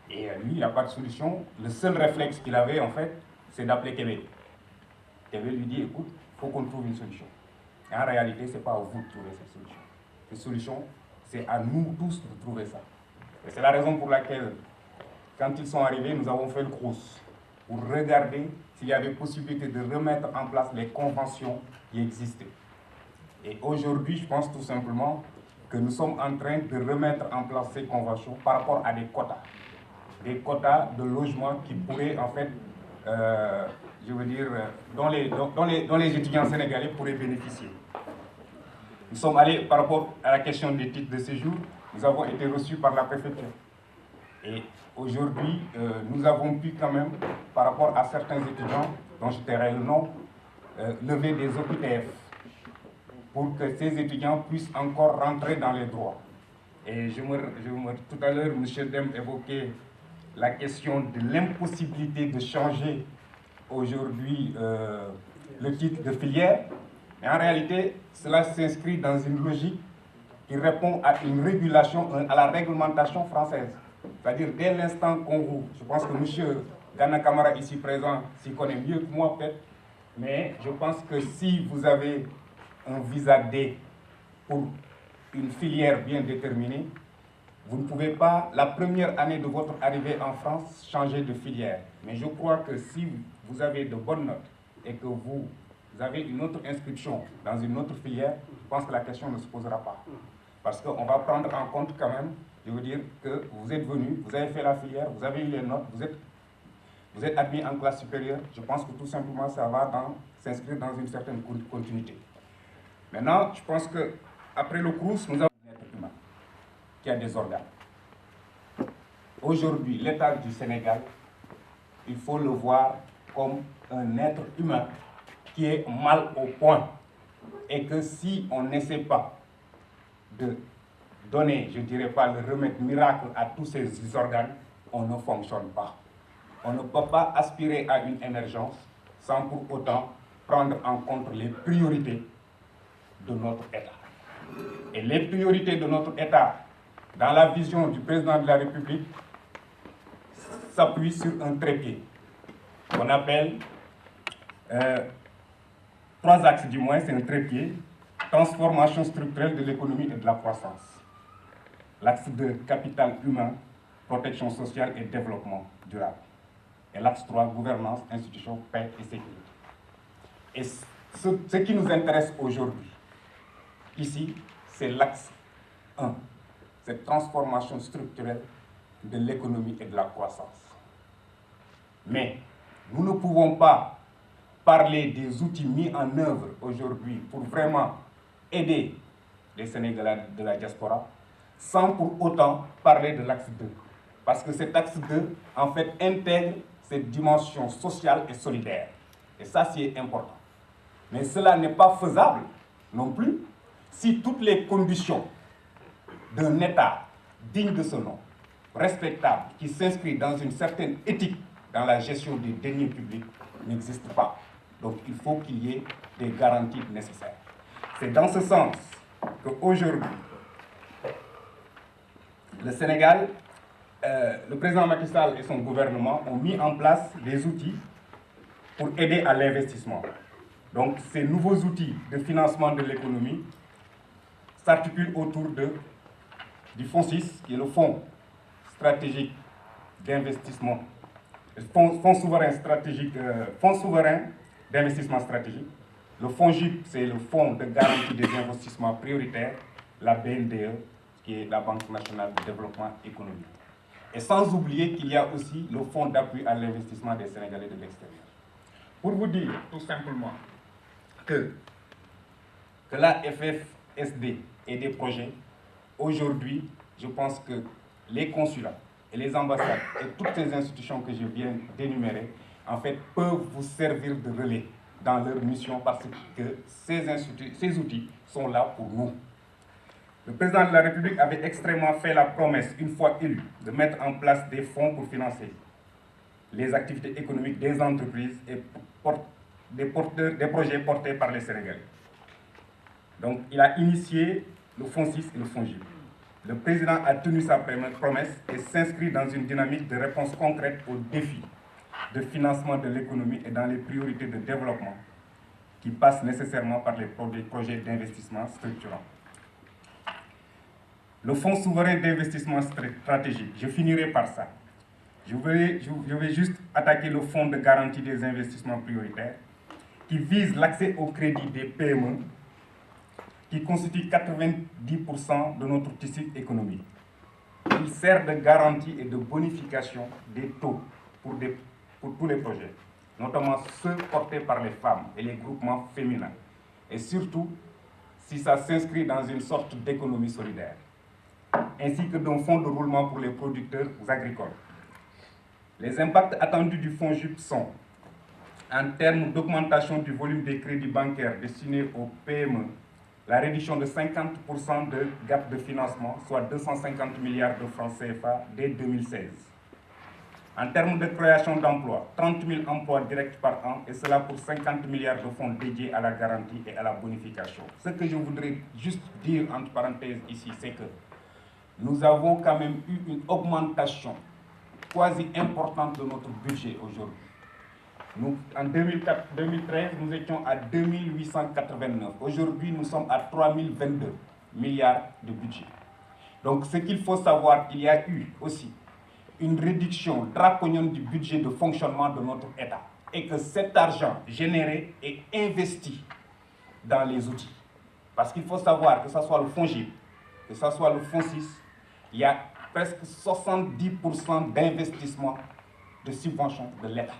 Et lui, il n'a pas de solution. Le seul réflexe qu'il avait, en fait, c'est d'appeler Kébé. Kébé lui dit, écoute, il faut qu'on trouve une solution. Et en réalité, ce n'est pas à vous de trouver cette solution. Cette solution, c'est à nous tous de trouver ça. Et c'est la raison pour laquelle, quand ils sont arrivés, nous avons fait le CROUS pour regarder s'il y avait possibilité de remettre en place les conventions qui existaient. Et aujourd'hui, je pense tout simplement que nous sommes en train de remettre en place ces conventions par rapport à des quotas de logements qui pourraient, en fait, je veux dire, dont les étudiants sénégalais pourraient bénéficier. Nous sommes allés, par rapport à la question des titres de séjour, nous avons été reçus par la préfecture. Et aujourd'hui, nous avons pu quand même, par rapport à certains étudiants, dont je tairai le nom, lever des OQTF pour que ces étudiants puissent encore rentrer dans les droits. Et tout à l'heure, M. Dem évoquait la question de l'impossibilité de changer aujourd'hui le titre de filière. Mais en réalité, cela s'inscrit dans une logique qui répond à une régulation, à la réglementation française. C'est-à-dire, dès l'instant qu'on vous... Je pense que M. Gana Kamara, ici présent, s'y connaît mieux que moi, peut-être. Mais je pense que si vous avez un visa D pour une filière bien déterminée, vous ne pouvez pas, la première année de votre arrivée en France, changer de filière. Mais je crois que si vous avez de bonnes notes et que vous avez une autre inscription dans une autre filière, je pense que la question ne se posera pas. Parce qu'on va prendre en compte quand même, je veux dire, que vous êtes venu, vous avez fait la filière, vous avez eu les notes, vous êtes admis en classe supérieure. Je pense que tout simplement, ça va s'inscrire dans une certaine continuité. Maintenant, je pense qu'après le CROUS, nous avons un être humain qui a des organes. Aujourd'hui, l'État du Sénégal, il faut le voir comme un être humain qui est mal au point. Et que si on n'essaie pas de donner, je ne dirais pas le remède miracle à tous ces organes, on ne fonctionne pas. On ne peut pas aspirer à une émergence sans pour autant prendre en compte les priorités de notre État. Et les priorités de notre État, dans la vision du président de la République, s'appuient sur un trépied qu'on appelle 3 axes du moins, c'est un trépied, transformation structurelle de l'économie et de la croissance. L'axe 2, capital humain, protection sociale et développement durable. Et l'axe 3, gouvernance, institutions, paix et sécurité. Et ce qui nous intéresse aujourd'hui, ici, c'est l'axe 1, cette transformation structurelle de l'économie et de la croissance. Mais nous ne pouvons pas parler des outils mis en œuvre aujourd'hui pour vraiment aider les Sénégalais de la diaspora sans pour autant parler de l'axe 2. Parce que cet axe 2, en fait, intègre cette dimension sociale et solidaire. Et ça, c'est important. Mais cela n'est pas faisable non plus si toutes les conditions d'un État digne de ce nom, respectable, qui s'inscrit dans une certaine éthique dans la gestion des deniers publics n'existent pas. Donc il faut qu'il y ait des garanties nécessaires. C'est dans ce sens qu'aujourd'hui, le Sénégal, le président Macky Sall et son gouvernement ont mis en place des outils pour aider à l'investissement. Donc ces nouveaux outils de financement de l'économie s'articulent autour du Fonds 6, qui est le Fonds stratégique d'investissement, Fonds souverain stratégique, Fonds souverain d'investissement stratégique. Le Fonds GIP, c'est le Fonds de garantie des investissements prioritaires, la BNDE, qui est la Banque nationale de développement économique. Et sans oublier qu'il y a aussi le Fonds d'appui à l'investissement des Sénégalais de l'extérieur. Pour vous dire tout simplement que la FFSD et des projets, aujourd'hui, je pense que les consulats et les ambassades et toutes ces institutions que je viens d'énumérer, en fait, peuvent vous servir de relais dans leur mission parce que ces outils sont là pour nous. Le président de la République avait extrêmement fait la promesse, une fois élu, de mettre en place des fonds pour financer les activités économiques des entreprises et des projets portés par les Sénégalais. Donc, il a initié le Fonds 6 et le Fonds GIP. Le président a tenu sa promesse et s'inscrit dans une dynamique de réponse concrète aux défis de financement de l'économie et dans les priorités de développement qui passent nécessairement par les projets d'investissement structurants. Le Fonds souverain d'investissement stratégique, je finirai par ça. Je vais juste attaquer le Fonds de garantie des investissements prioritaires qui vise l'accès au crédit des PME qui constitue 90% de notre tissu économique. Il sert de garantie et de bonification des taux pour tous les projets, notamment ceux portés par les femmes et les groupements féminins, et surtout si ça s'inscrit dans une sorte d'économie solidaire, ainsi que d'un fonds de roulement pour les producteurs agricoles. Les impacts attendus du fonds GIP sont, en termes d'augmentation du volume des crédits bancaires destinés aux PME, la réduction de 50% de gap de financement, soit 250 milliards de francs CFA dès 2016. En termes de création d'emplois, 30 000 emplois directs par an, et cela pour 50 milliards de fonds dédiés à la garantie et à la bonification. Ce que je voudrais juste dire entre parenthèses ici, c'est que nous avons quand même eu une augmentation quasi importante de notre budget aujourd'hui. Nous, en 2013, nous étions à 2889. Aujourd'hui, nous sommes à 3022 milliards de budget. Donc, ce qu'il faut savoir, il y a eu aussi une réduction draconienne du budget de fonctionnement de notre État. Et que cet argent généré est investi dans les outils. Parce qu'il faut savoir que ce soit le fonds GIP, que ce soit le fonds 6, il y a presque 70% d'investissement de subvention de l'État.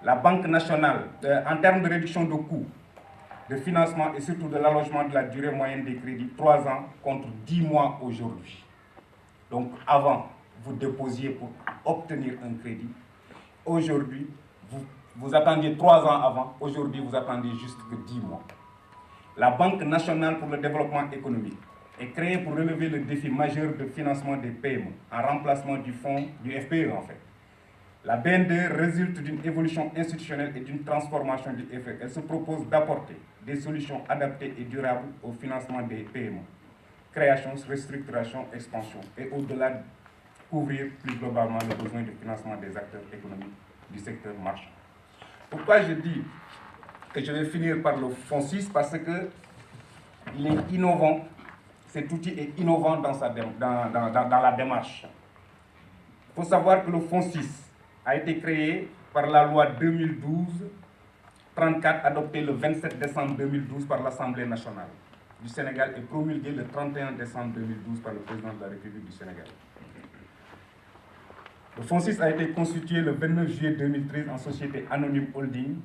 La Banque nationale, en termes de réduction de coûts, de financement et surtout de l'allongement de la durée moyenne des crédits, 3 ans contre 10 mois aujourd'hui. Donc avant, vous déposiez pour obtenir un crédit. Aujourd'hui, vous attendiez 3 ans avant. Aujourd'hui, vous attendez juste que 10 mois. La Banque nationale pour le développement économique est créée pour relever le défi majeur de financement des PME, en remplacement du fonds du FPE en fait. La BNDE résulte d'une évolution institutionnelle et d'une transformation du FPE. Elle se propose d'apporter des solutions adaptées et durables au financement des PME. Création, restructuration, expansion. Et au-delà, couvrir plus globalement le besoin de financement des acteurs économiques du secteur marchand. Pourquoi je dis que je vais finir par le FONSIS parce qu'il est innovant. Cet outil est innovant dans la démarche. Il faut savoir que le FONSIS a été créé par la loi 2012-34 adoptée le 27 décembre 2012 par l'Assemblée nationale du Sénégal et promulguée le 31 décembre 2012 par le président de la République du Sénégal. Le FONSIS a été constitué le 29 juillet 2013 en société anonyme holding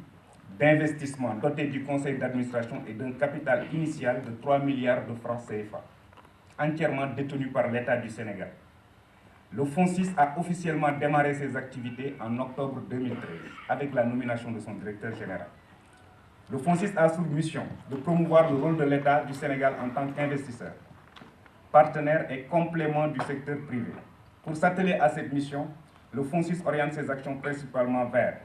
d'investissement dotée du conseil d'administration et d'un capital initial de 3 milliards de francs CFA, entièrement détenu par l'État du Sénégal. Le FONSIS a officiellement démarré ses activités en octobre 2013 avec la nomination de son directeur général. Le FONSIS a sous mission de promouvoir le rôle de l'État du Sénégal en tant qu'investisseur, partenaire et complément du secteur privé. Pour s'atteler à cette mission, le FONSIS oriente ses actions principalement vers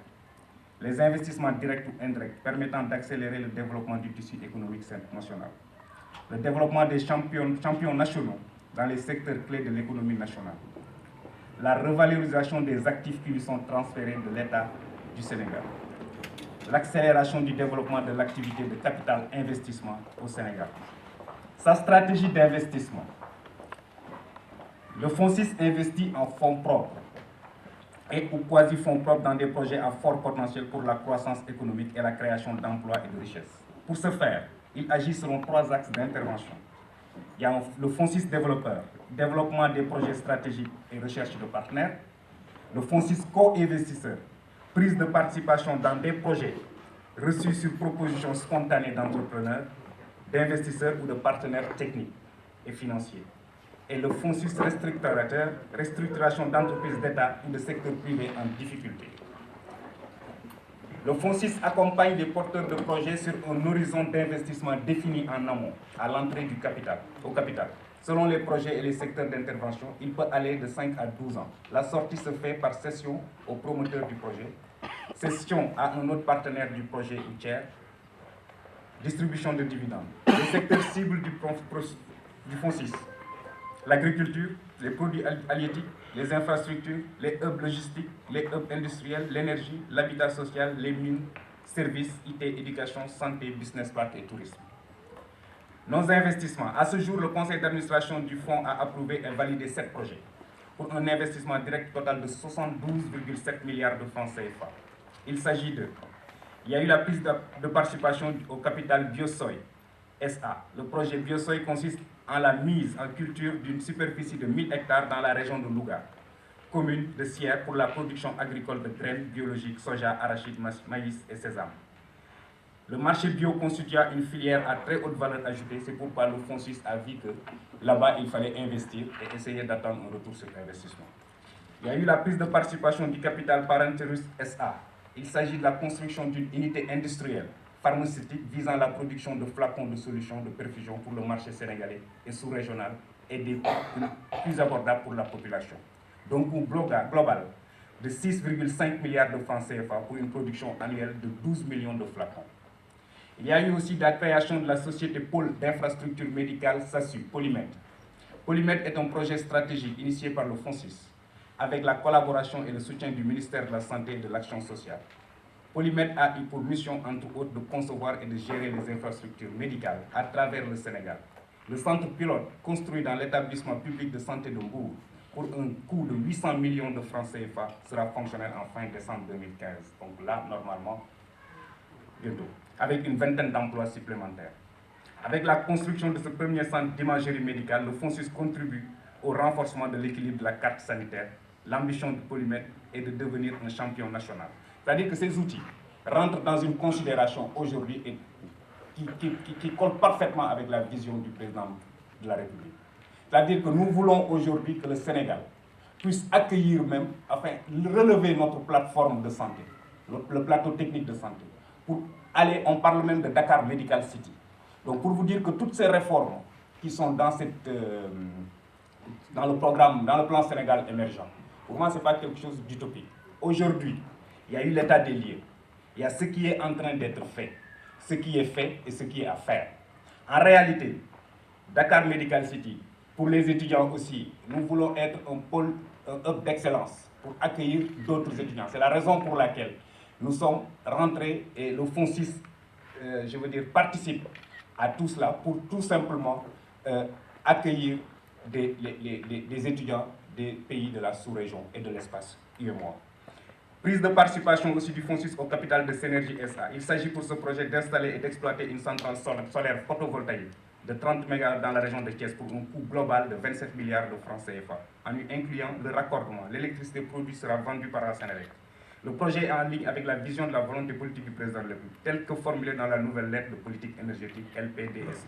les investissements directs ou indirects permettant d'accélérer le développement du tissu économique national, le développement des champions nationaux dans les secteurs clés de l'économie nationale, la revalorisation des actifs qui lui sont transférés de l'État du Sénégal, l'accélération du développement de l'activité de capital investissement au Sénégal. Sa stratégie d'investissement. Le FONSIS investit en fonds propres et ou quasi-fonds propres dans des projets à fort potentiel pour la croissance économique et la création d'emplois et de richesses. Pour ce faire, il agit selon 3 axes d'intervention. Il y a le FONSIS développeur, développement des projets stratégiques et recherche de partenaires. Le FONSIS co-investisseur, prise de participation dans des projets reçus sur proposition spontanée d'entrepreneurs, d'investisseurs ou de partenaires techniques et financiers. Et le FONSIS restructurateur, restructuration d'entreprises d'État ou de secteur privé en difficulté. Le FONSIS accompagne des porteurs de projets sur un horizon d'investissement défini en amont, à l'entrée au capital. Selon les projets et les secteurs d'intervention, il peut aller de 5 à 12 ans. La sortie se fait par cession au promoteur du projet, cession à un autre partenaire du projet ou tiers, distribution de dividendes. Les secteurs cibles du FONSIS: l'agriculture, les produits halieutiques, les infrastructures, les hubs logistiques, les hubs industriels, l'énergie, l'habitat social, les mines, services, IT, éducation, santé, business park et tourisme. Nos investissements. À ce jour, le conseil d'administration du fonds a approuvé et validé 7 projets pour un investissement direct total de 72,7 milliards de francs CFA. Il s'agit de... Il y a eu la prise de participation au capital Biosoy SA. Le projet Biosoy consiste en la mise en culture d'une superficie de 1000 hectares dans la région de Louga, commune de Sierre, pour la production agricole de graines biologiques, soja, arachide, maïs et sésame. Le marché bio constitue une filière à très haute valeur ajoutée. C'est pourquoi le FONSIS a vu que là-bas, il fallait investir et essayer d'attendre un retour sur l'investissement. Il y a eu la prise de participation du capital Parenterus SA. Il s'agit de la construction d'une unité industrielle pharmaceutique visant la production de flacons de solutions de perfusion pour le marché sénégalais et sous-régional et des coûts plus abordables pour la population. Donc, un global de 6,5 milliards de francs CFA pour une production annuelle de 12 millions de flacons. Il y a eu aussi la création de la société Pôle d'infrastructure médicale SASU, Polymed. Polymed est un projet stratégique initié par le FONSIS avec la collaboration et le soutien du ministère de la Santé et de l'Action sociale. Polymed a eu pour mission, entre autres, de concevoir et de gérer les infrastructures médicales à travers le Sénégal. Le centre pilote, construit dans l'établissement public de santé de Mbour pour un coût de 800 millions de francs CFA, sera fonctionnel en fin décembre 2015. Donc là, normalement, bientôt, avec une vingtaine d'emplois supplémentaires. Avec la construction de ce premier centre d'imagerie médicale, le FONSIS contribue au renforcement de l'équilibre de la carte sanitaire. L'ambition de Polymed est de devenir un champion national. C'est-à-dire que ces outils rentrent dans une considération aujourd'hui et qui colle parfaitement avec la vision du président de la République. C'est-à-dire que nous voulons aujourd'hui que le Sénégal puisse accueillir même, enfin, relever notre plateforme de santé, le plateau technique de santé. Pour aller, on parle même de Dakar Medical City. Donc pour vous dire que toutes ces réformes qui sont dans, dans le programme, dans le plan Sénégal émergent, pour moi, ce n'est pas quelque chose d'utopique. Aujourd'hui, il y a eu l'état des lieux. Il y a ce qui est en train d'être fait, ce qui est fait et ce qui est à faire. En réalité, Dakar Medical City, pour les étudiants aussi, nous voulons être un pôle, un hub d'excellence pour accueillir d'autres étudiants. C'est la raison pour laquelle nous sommes rentrés et le FONSIS je veux dire, participe à tout cela pour tout simplement accueillir des étudiants des pays de la sous-région et de l'espace UEMOA. Prise de participation aussi du FONSIS au capital de Synergie SA. Il s'agit pour ce projet d'installer et d'exploiter une centrale solaire photovoltaïque de 30 MW dans la région de Thiès pour un coût global de 27 milliards de francs CFA, en y incluant le raccordement. L'électricité produite sera vendue par la Sénélec. Le projet est en ligne avec la vision de la volonté politique du président de la République, telle que formulée dans la nouvelle lettre de politique énergétique LPDSE.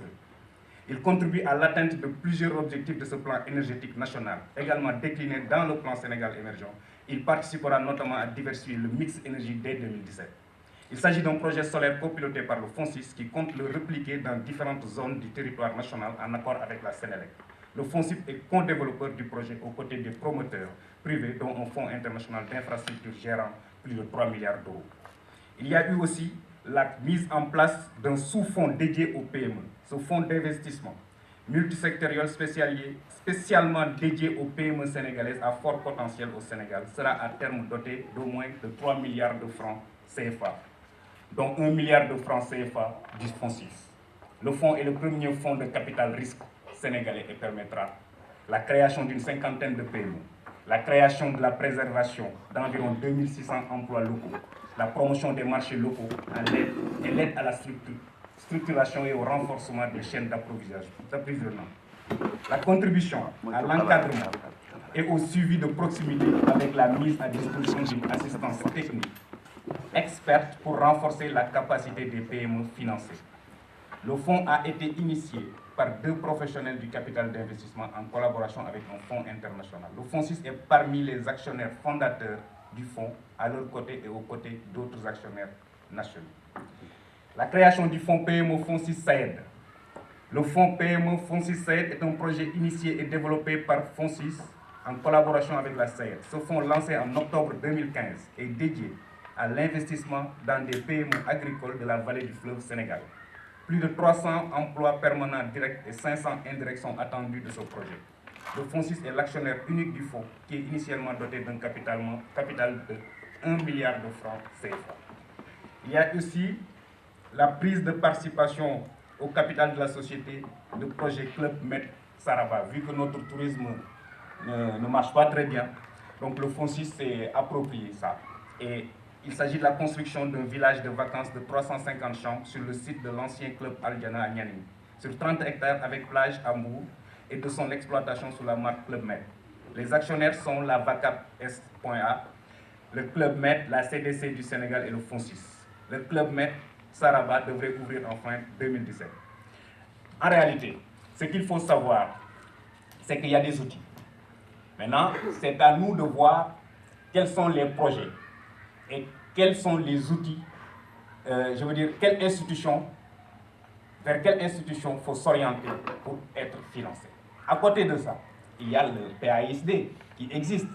Il contribue à l'atteinte de plusieurs objectifs de ce plan énergétique national, également décliné dans le plan Sénégal émergent. Il participera notamment à diversifier le mix énergie dès 2017. Il s'agit d'un projet solaire copiloté par le FONSIS qui compte le répliquer dans différentes zones du territoire national en accord avec la Sénélec. Le FONSIS est co-développeur du projet aux côtés des promoteurs privés, dont un fonds international d'infrastructures gérant plus de 3 milliards d'euros. Il y a eu aussi la mise en place d'un sous-fonds dédié aux PME. Ce fonds d'investissement multisectoriel spécialement dédié aux PME sénégalaises à fort potentiel au Sénégal sera à terme doté d'au moins de 3 milliards de francs CFA, dont 1 milliard de francs CFA du FONSIS. Le fonds est le premier fonds de capital risque sénégalais et permettra la création d'une cinquantaine de PME, la création de la préservation d'environ 2600 emplois locaux, la promotion des marchés locaux et l'aide à la structuration et au renforcement des chaînes d'approvisionnement. La contribution à l'encadrement et au suivi de proximité avec la mise à disposition d'une assistance technique experte pour renforcer la capacité des PME financées. Le fonds a été initié par 2 professionnels du capital d'investissement en collaboration avec un fonds international. Le FONSIS est parmi les actionnaires fondateurs du fonds, à leur côté et aux côtés d'autres actionnaires nationaux. La création du fonds PME FONSIS SAED. Le fonds PME FONSIS SAED est un projet initié et développé par FONSIS en collaboration avec la SAED. Ce fonds, lancé en octobre 2015, est dédié à l'investissement dans des PME agricoles de la vallée du fleuve Sénégal. Plus de 300 emplois permanents directs et 500 indirects sont attendus de ce projet. Le FONSIS est l'actionnaire unique du fonds, qui est initialement doté d'un capital de 1 milliard de francs CFA. Il y a aussi la prise de participation au capital de la société de projet Club Med Saraba. Vu que notre tourisme ne marche pas très bien, donc le FONSIS s'est approprié ça. Et il s'agit de la construction d'un village de vacances de 350 chambres sur le site de l'ancien club Aldiana à Nianing, sur 30 hectares avec plage à Mbour et de son exploitation sous la marque Club Med. Les actionnaires sont la VACAP S.A, le Club Med, la CDC du Sénégal et le FONSIS. Le Club Med Saraba devrait ouvrir en fin 2017. En réalité, ce qu'il faut savoir, c'est qu'il y a des outils. Maintenant, c'est à nous de voir quels sont les projets et quels sont les outils, je veux dire, vers quelle institution faut s'orienter pour être financé. À côté de ça, il y a le PAISD qui existe.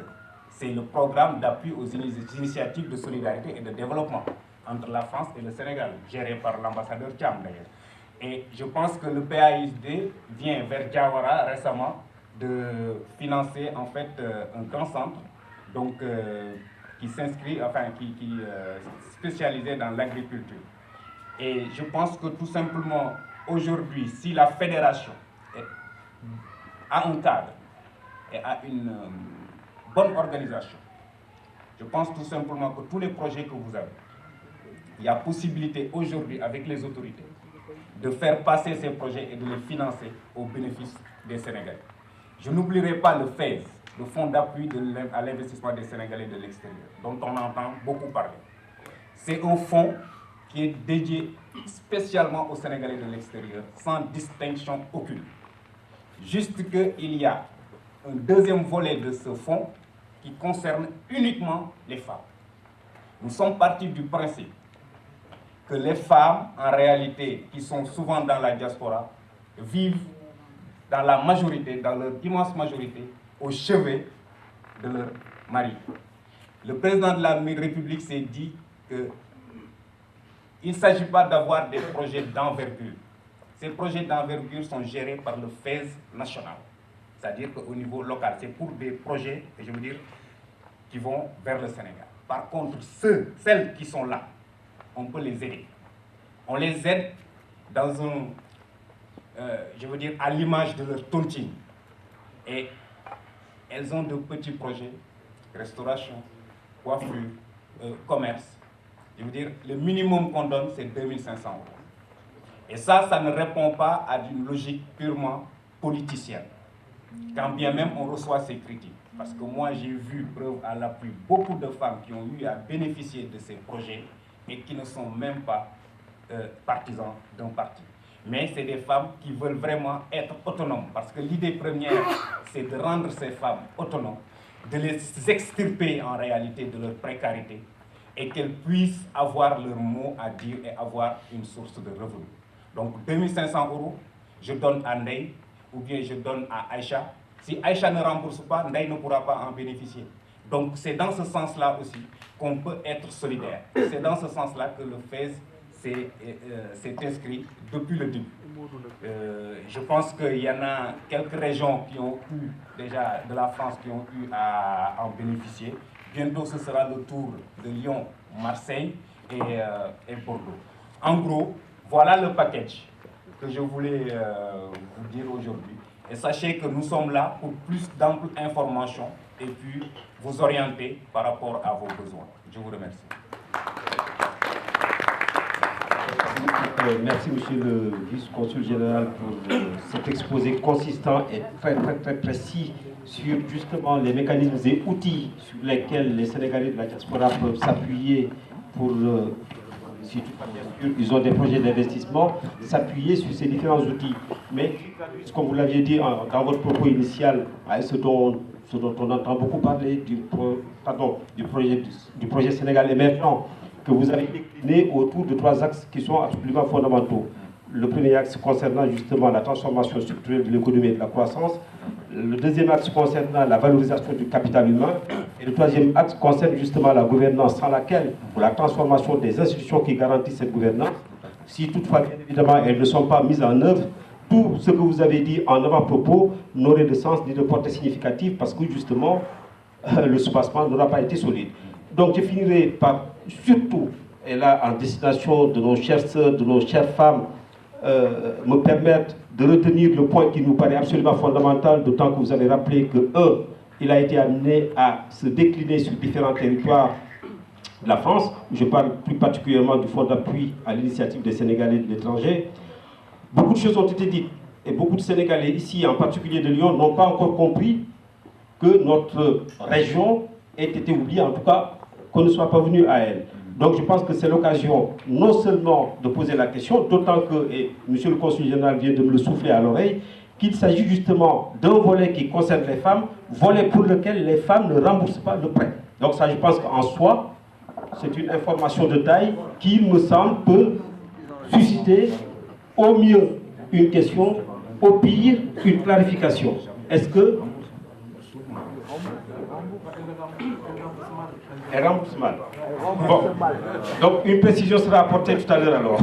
C'est le programme d'appui aux initiatives de solidarité et de développement entre la France et le Sénégal, géré par l'ambassadeur Thiam d'ailleurs. Et je pense que le PAISD vient vers Diawara récemment de financer en fait un grand centre donc, qui s'inscrit, enfin qui spécialisé dans l'agriculture. Et je pense que tout simplement aujourd'hui, si la fédération a un cadre et a une bonne organisation, je pense tout simplement que tous les projets que vous avez, il y a possibilité aujourd'hui avec les autorités de faire passer ces projets et de les financer au bénéfice des Sénégalais. Je n'oublierai pas le FAISE, le Fonds d'appui à l'investissement des Sénégalais de l'extérieur, dont on entend beaucoup parler. C'est un fonds qui est dédié spécialement aux Sénégalais de l'extérieur, sans distinction aucune. Juste qu'il y a un deuxième volet de ce fonds qui concerne uniquement les femmes. Nous sommes partis du principe que les femmes, en réalité, qui sont souvent dans la diaspora, vivent dans la majorité, dans leur immense majorité, au chevet de leur mari. Le président de la République s'est dit qu'il ne s'agit pas d'avoir des projets d'envergure. Ces projets d'envergure sont gérés par le FAISE national, c'est-à-dire qu'au niveau local, c'est pour des projets, je veux dire, qui vont vers le Sénégal. Par contre, celles qui sont là, on peut les aider. On les aide dans un, je veux dire, à l'image de leur tontine. Et elles ont de petits projets, restauration, coiffure, commerce. Je veux dire, le minimum qu'on donne, c'est 2500 €. Et ça ne répond pas à une logique purement politicienne. Quand bien même on reçoit ces critiques. Parce que moi, j'ai vu, preuve à l'appui, beaucoup de femmes qui ont eu à bénéficier de ces projets et qui ne sont même pas partisans d'un parti. Mais c'est des femmes qui veulent vraiment être autonomes. Parce que l'idée première, c'est de rendre ces femmes autonomes, de les extirper en réalité de leur précarité et qu'elles puissent avoir leur mot à dire et avoir une source de revenus. Donc 2500 €, je donne à Ndeye ou bien je donne à Aïcha. Si Aïcha ne rembourse pas, Ndeye ne pourra pas en bénéficier. Donc c'est dans ce sens-là aussi qu'on peut être solidaire. C'est dans ce sens-là que le FAISE s'est inscrit depuis le début. Je pense qu'il y en a quelques régions qui ont eu déjà de la France qui ont eu à en bénéficier. Bientôt ce sera le tour de Lyon, Marseille et Bordeaux. En gros, voilà le package que je voulais vous dire aujourd'hui. Et sachez que nous sommes là pour plus d'amples informations et puis vous orienter par rapport à vos besoins. Je vous remercie. Merci, monsieur le vice-consul général, pour cet exposé consistant et très précis sur justement les mécanismes et outils sur lesquels les Sénégalais de la diaspora peuvent s'appuyer pour, si ils ont des projets d'investissement, s'appuyer sur ces différents outils. Mais, comme vous l'aviez dit dans votre propos initial, ce dont on entend beaucoup parler du projet Sénégal émergent, que vous avez décliné autour de 3 axes qui sont absolument fondamentaux. Le premier axe concernant justement la transformation structurelle de l'économie et de la croissance. Le deuxième axe concernant la valorisation du capital humain. Et le troisième axe concerne justement la gouvernance, sans laquelle, pour la transformation des institutions qui garantissent cette gouvernance, si toutefois, bien évidemment, elles ne sont pas mises en œuvre, tout ce que vous avez dit en avant-propos n'aurait de sens ni de portée significative parce que justement, le soubassement n'aura pas été solide. Donc je finirai par surtout, et là en destination de nos chères sœurs, de nos chères femmes, me permettre de retenir le point qui nous paraît absolument fondamental, d'autant que vous avez rappelé que, il a été amené à se décliner sur différents territoires de la France. Je parle plus particulièrement du fonds d'appui à l'initiative des Sénégalais de l'étranger. Beaucoup de choses ont été dites, et beaucoup de Sénégalais ici, en particulier de Lyon, n'ont pas encore compris que notre région ait été oubliée, en tout cas qu'on ne soit pas venu à elle. Donc je pense que c'est l'occasion non seulement de poser la question, d'autant que, et monsieur le consul général vient de me le souffler à l'oreille, qu'il s'agit justement d'un volet qui concerne les femmes, volet pour lequel les femmes ne remboursent pas le prêt. Donc ça, je pense qu'en soi, c'est une information de taille qui, il me semble, peut susciter au mieux une question, au pire une clarification. Est-ce que... Elle rembourse mal. Bon, donc une précision sera apportée tout à l'heure alors.